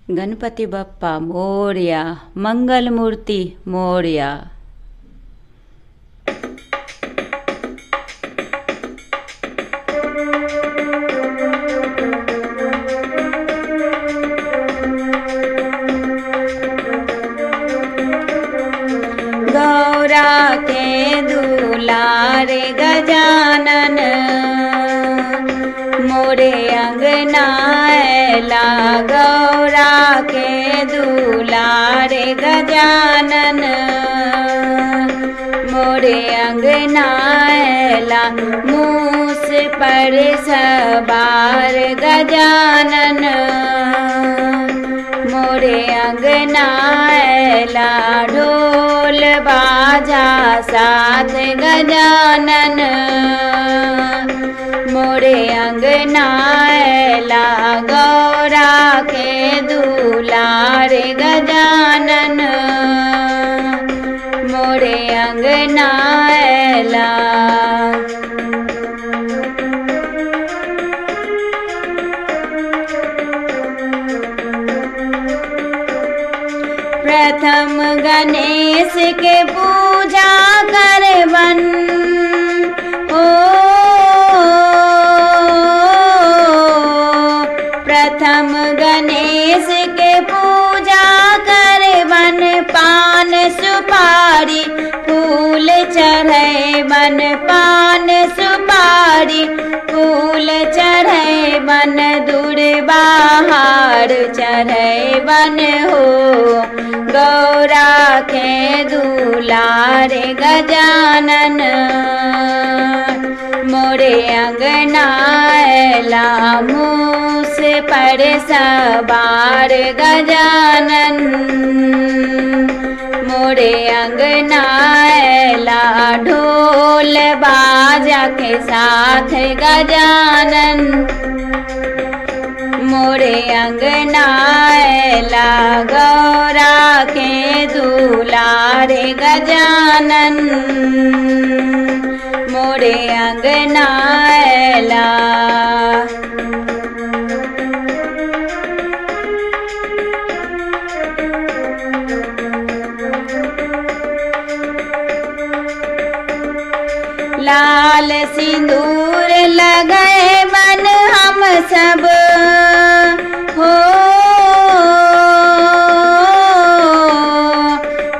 गणपति बप्पा मोरया, मंगल मूर्ति मोरया। गौरा के दुलारे गजानन, मोरे अंगना एला। गौरा के दुलारे गजानन, मोरे अंगना एला। मूस पर सवार गजानन, मोरे अंगना एला। ढोल बाजा साथ गजानन, मोरे अंगना एला। गौरा के दुलारे गजानन, मोरे अंगना एला। प्रथम गणेश के पूजा करवन, ओ प्रथम गणेश के पूजा करवन। पान सुपारी फूल चढ़ैवन, पान सुपारी फूल चढ़ैवन। दुर्बाहार चढ़ैवन हो, गौरा के दुलारे गजानन, मोरे अंगना एला। मूस पर सवार गजानन, मोरे अंगना एला। ढोल बाजा के साथ गजानन, मोरे अंगना एला। गौरा के दुलारे गजानन, मोरे अंगना एला। लाल सिंदूर लगाए मन हम सब हो,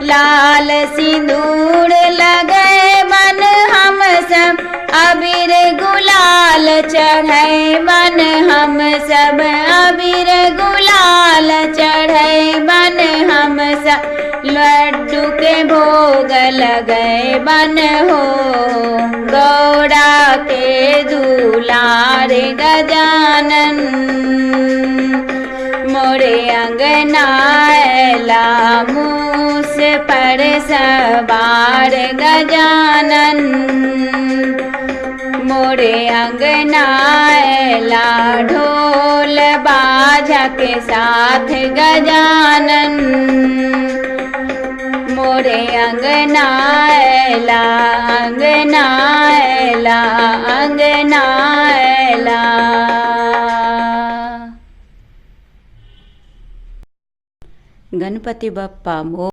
लाल सिंदूर लगाए मन हम सब। अबीर गुलाल चढ़े मन हम सब, अबीर गुलाल चढ़े मन हम सब। लड्डू के भोग लगे बन हो, गौरा के दुलारे गजानन, मोरे अंगना एला। मूस पर सवार गजानन, मोरे अंगना एला। ढोल बाजा के साथ गजानन, मोरे अंगना एला। अंगना एला, अंगना एला। गणपति बप्पा